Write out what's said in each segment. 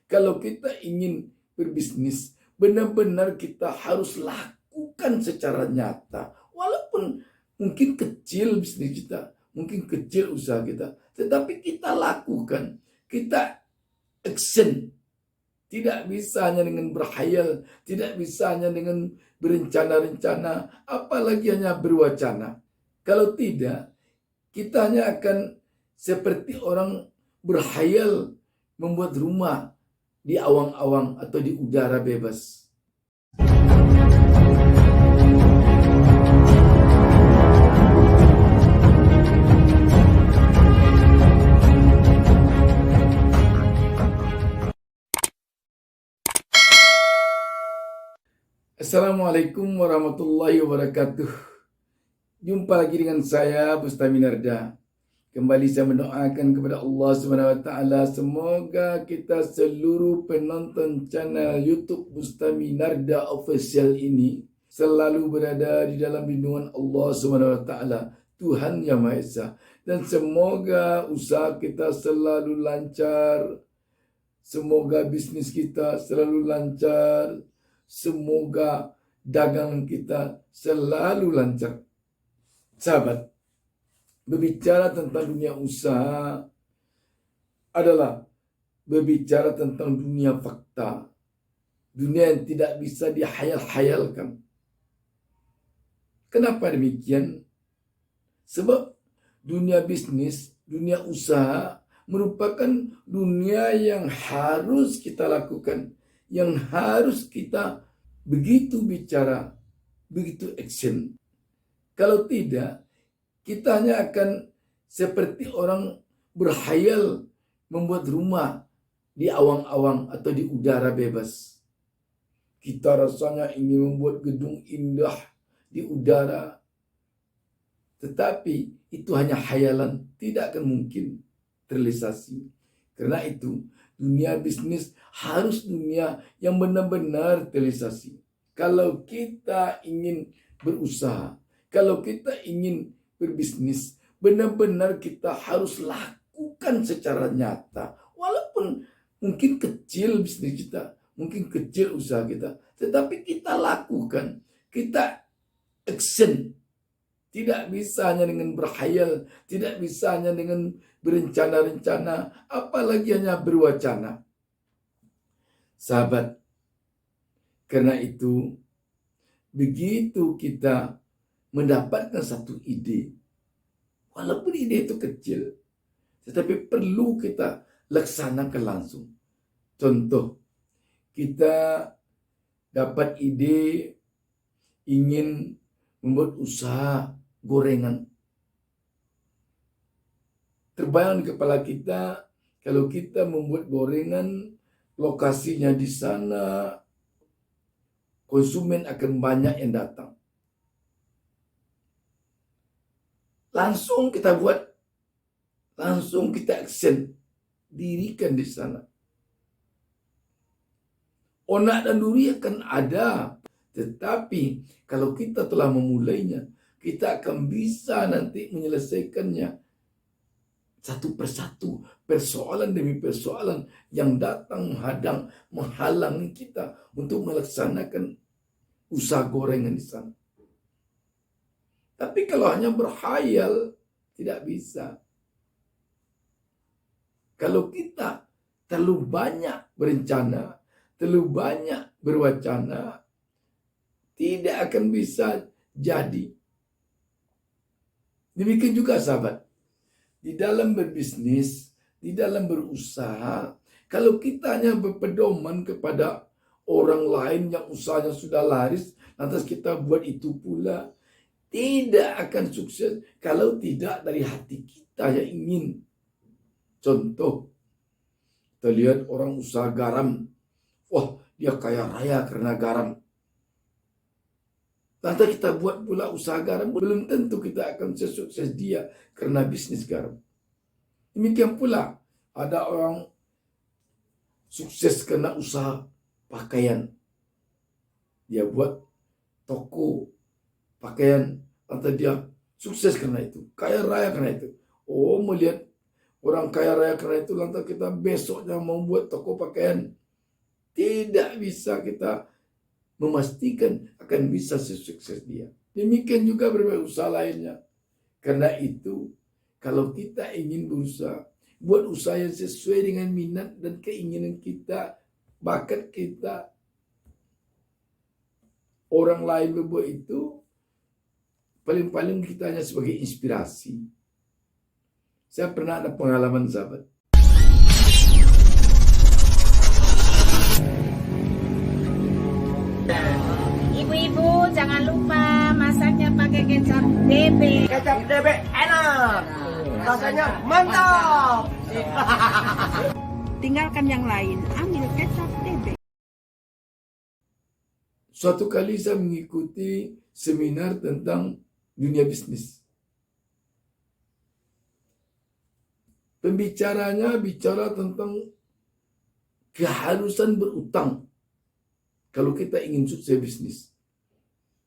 Kalau kita ingin berbisnis, benar-benar kita harus lakukan secara nyata. Walaupun mungkin kecil bisnis kita, mungkin kecil usaha kita, tetapi kita lakukan, kita action. Tidak bisa hanya dengan berhayal, tidak bisa hanya dengan berencana-rencana, apalagi hanya berwacana. Kalau tidak, kita hanya akan seperti orang berhayal membuat rumah di awang-awang atau di udara bebas. Assalamualaikum warahmatullahi wabarakatuh. Jumpa lagi dengan saya Bustami Narda. Kembali saya mendoakan kepada Allah SWT, semoga kita seluruh penonton channel YouTube Bustami Narda Official ini selalu berada di dalam lindungan Allah SWT, Tuhan Yang Maha Esa. Dan semoga usaha kita selalu lancar, semoga bisnis kita selalu lancar, semoga dagangan kita selalu lancar. Sahabat, berbicara tentang dunia usaha adalah berbicara tentang dunia fakta, dunia yang tidak bisa dihayal-hayalkan. Kenapa demikian? Sebab dunia bisnis, dunia usaha merupakan dunia yang harus kita lakukan, yang harus kita begitu bicara, begitu action. Kalau tidak, kita hanya akan seperti orang berhayal membuat rumah di awang-awang atau di udara bebas. Kita rasanya ingin membuat gedung indah di udara, tetapi itu hanya hayalan, tidak akan mungkin terrealisasi. Karena itu, dunia bisnis harus dunia yang benar-benar terrealisasi. Kalau kita ingin berusaha, kalau kita ingin berbisnis, benar-benar kita harus lakukan secara nyata. Walaupun mungkin kecil bisnis kita, mungkin kecil usaha kita, tetapi kita lakukan, kita action. Tidak bisa hanya dengan berhayal, tidak bisa hanya dengan berencana-rencana, apalagi hanya berwacana. Sahabat, karena itu, begitu kita mendapatkan satu ide, walaupun ide itu kecil, tetapi perlu kita laksanakan langsung. Contoh, kita dapat ide ingin membuat usaha gorengan. Terbayang di kepala kita, kalau kita membuat gorengan, lokasinya di sana, konsumen akan banyak yang datang. Langsung kita buat, langsung kita action, dirikan di sana. Onak dan duri akan ada, tetapi kalau kita telah memulainya, kita akan bisa nanti menyelesaikannya satu persatu, persoalan demi persoalan yang datang menghadang, menghalangi kita untuk melaksanakan usaha gorengan di sana. Tapi kalau hanya berhayal, tidak bisa. Kalau kita terlalu banyak berencana, terlalu banyak berwacana, tidak akan bisa jadi. Demikian juga sahabat, di dalam berbisnis, di dalam berusaha, kalau kita hanya berpedoman kepada orang lain yang usahanya sudah laris, lantas kita buat itu pula, tidak akan sukses kalau tidak dari hati kita yang ingin. Contoh, kita lihat orang usaha garam, wah dia kaya raya karena garam. Lantas kita buat pula usaha garam, belum tentu kita akan sesukses dia karena bisnis garam. Demikian pula ada orang sukses karena usaha pakaian. Dia buat toko pakaian, atau dia sukses karena itu, kaya raya karena itu. Oh, melihat orang kaya raya karena itu lantas kita besoknya mau buat toko pakaian. Tidak bisa kita memastikan akan bisa sesukses dia. Demikian juga berbagai usaha lainnya. Karena itu, kalau kita ingin berusaha, buat usaha yang sesuai dengan minat dan keinginan kita, bakat kita. Orang lain berbuat itu, paling-paling kita hanya sebagai inspirasi. Saya pernah ada pengalaman, sahabat. Ibu-ibu jangan lupa masaknya pakai kecap DB. Kecap DB enak, rasanya mantap. Tinggalkan yang lain, ambil kecap DB. Suatu kali saya mengikuti seminar tentang dunia bisnis. Pembicaranya bicara tentang keharusan berutang kalau kita ingin sukses bisnis.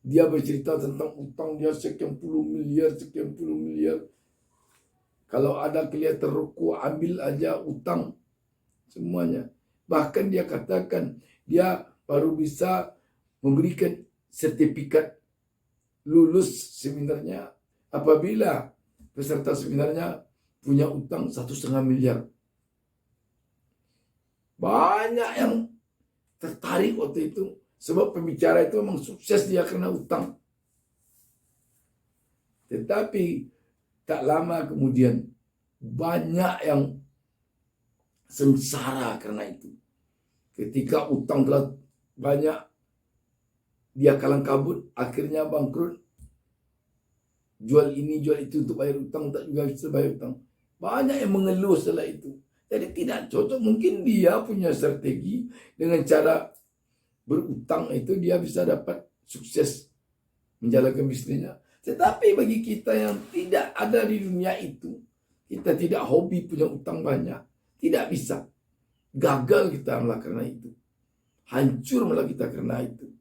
Dia bercerita tentang utang dia sekian puluh miliar. Kalau ada kelihatan ruku, ambil aja utang semuanya. Bahkan dia katakan dia baru bisa memberikan sertifikat lulus seminarnya apabila peserta seminarnya punya utang 1,5 miliar. Banyak yang tertarik waktu itu sebab pembicara itu memang sukses dia karena utang. Tetapi tak lama kemudian banyak yang sengsara karena itu. Ketika utang telah banyak, dia kalang kabut, akhirnya bangkrut. Jual ini, jual itu untuk bayar utang, tak juga bisa bayar utang. Banyak yang mengeluh setelah itu. Jadi tidak cocok. Mungkin dia punya strategi dengan cara berutang itu dia bisa dapat sukses menjalankan bisnisnya. Tetapi bagi kita yang tidak ada di dunia itu, kita tidak hobi punya utang banyak, tidak bisa. Gagal kita malah karena itu. Hancur malah kita karena itu.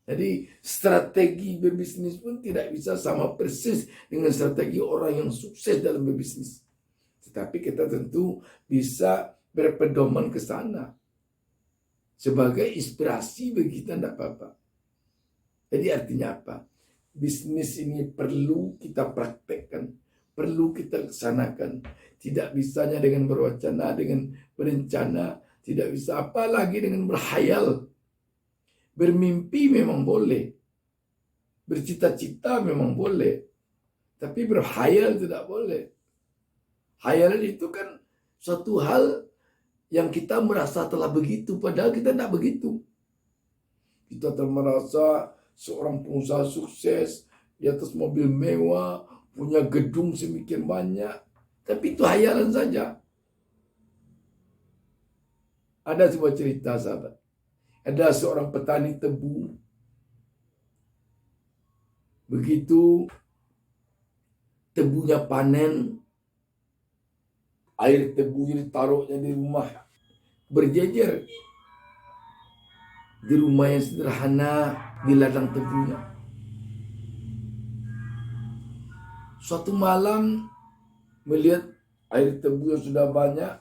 Jadi strategi berbisnis pun tidak bisa sama persis dengan strategi orang yang sukses dalam berbisnis. Tetapi kita tentu bisa berpedoman ke sana. Sebagai inspirasi bagi kita, tidak apa-apa. Jadi artinya apa? Bisnis ini perlu kita praktekkan. Perlu kita laksanakan. Tidak bisanya dengan berwacana, dengan berencana. Tidak bisa apalagi dengan berhayal. Bermimpi memang boleh. Bercita-cita memang boleh. Tapi berhayal tidak boleh. Hayalan itu kan suatu hal yang kita merasa telah begitu. Padahal kita tidak begitu. Kita telah merasa seorang pengusaha sukses. Di atas mobil mewah. Punya gedung semikian banyak. Tapi itu hayalan saja. Ada sebuah cerita, sahabat. Ada seorang petani tebu. Begitu tebunya panen, air tebunya ditaruhnya di rumah berjejer. Di rumah yang sederhana, di ladang tebunya. Suatu malam melihat air tebu yang sudah banyak,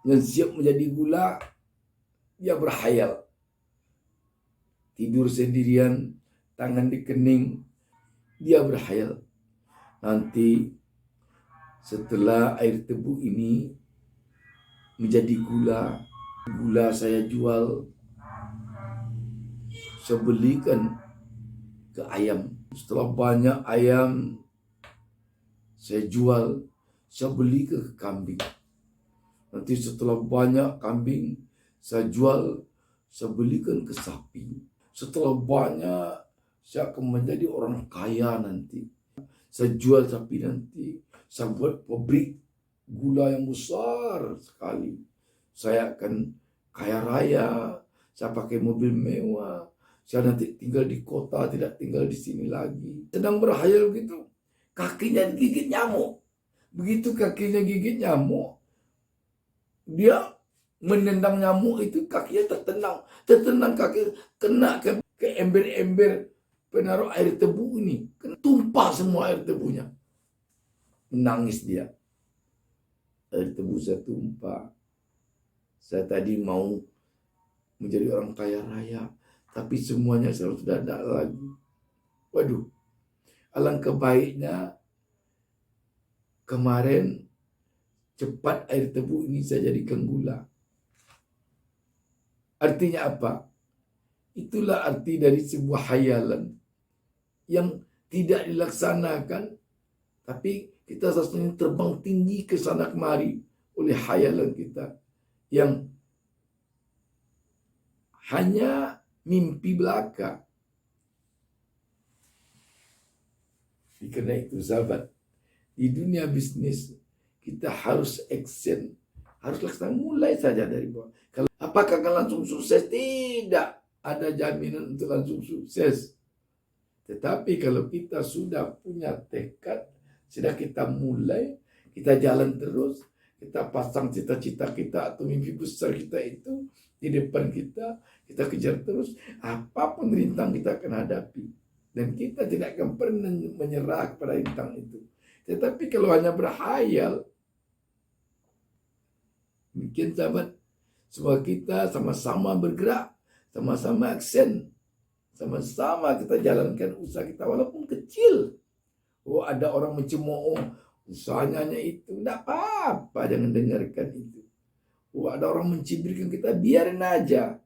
yang siap menjadi gula, dia berhayal. Tidur sendirian, tangan di kening. Dia berhayal. Nanti setelah air tebu ini menjadi gula, gula saya jual. Saya belikan ke ayam. Setelah banyak ayam saya jual, saya beli ke kambing. Nanti setelah banyak kambing saya jual, saya belikan ke sapi. Setelah banyak, saya akan menjadi orang kaya nanti. Saya jual sapi nanti. Saya buat pabrik gula yang besar sekali. Saya akan kaya raya. Saya pakai mobil mewah. Saya nanti tinggal di kota, tidak tinggal di sini lagi. Sedang berhayal begitu. Kakinya digigit nyamuk. Begitu kakinya gigit nyamuk, dia menendang nyamuk itu, kakinya tertenang kaki, kena ke ember-ember penaruh air tebu ini, tumpah semua air tebunya. menangis dia. Air tebu saya tumpah. Saya tadi mau menjadi orang kaya raya, tapi semuanya sudah tidak ada lagi. Waduh, alangkah baiknya kemarin cepat air tebu ini saya jadikan gula. Artinya apa? Itulah arti dari sebuah hayalan yang tidak dilaksanakan, tapi kita seharusnya terbang tinggi ke sana kemari oleh hayalan kita yang hanya mimpi belaka. Karena itu sahabat, di dunia bisnis kita harus action, harus laksanakan mulai saja dari bawah. Kalau apakah akan langsung sukses? Tidak ada jaminan untuk langsung sukses. Tetapi kalau kita sudah punya tekad, sudah kita mulai, kita jalan terus, kita pasang cita-cita kita atau mimpi besar kita itu di depan kita kejar terus, apapun rintangan kita akan hadapi. Dan kita tidak akan pernah menyerah kepada rintangan itu. Tetapi kalau hanya berhayal, mungkin sahabat, semua kita sama-sama bergerak, sama-sama aksen, sama-sama kita jalankan usaha kita walaupun kecil. Oh, ada orang mencemooh, usahanya hanya itu. Tidak apa-apa, jangan dengarkan itu. Oh, ada orang mencibirkan kita, biarin aja.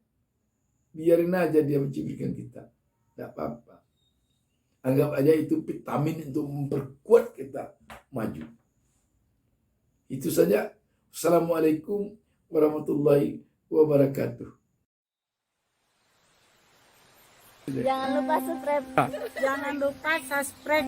Biarin aja dia mencibirkan kita. Tidak apa-apa. Anggap aja itu vitamin untuk memperkuat kita maju. Itu saja. Assalamualaikum warahmatullahi wabarakatuh. Jangan lupa subscribe. Jangan lupa subscribe.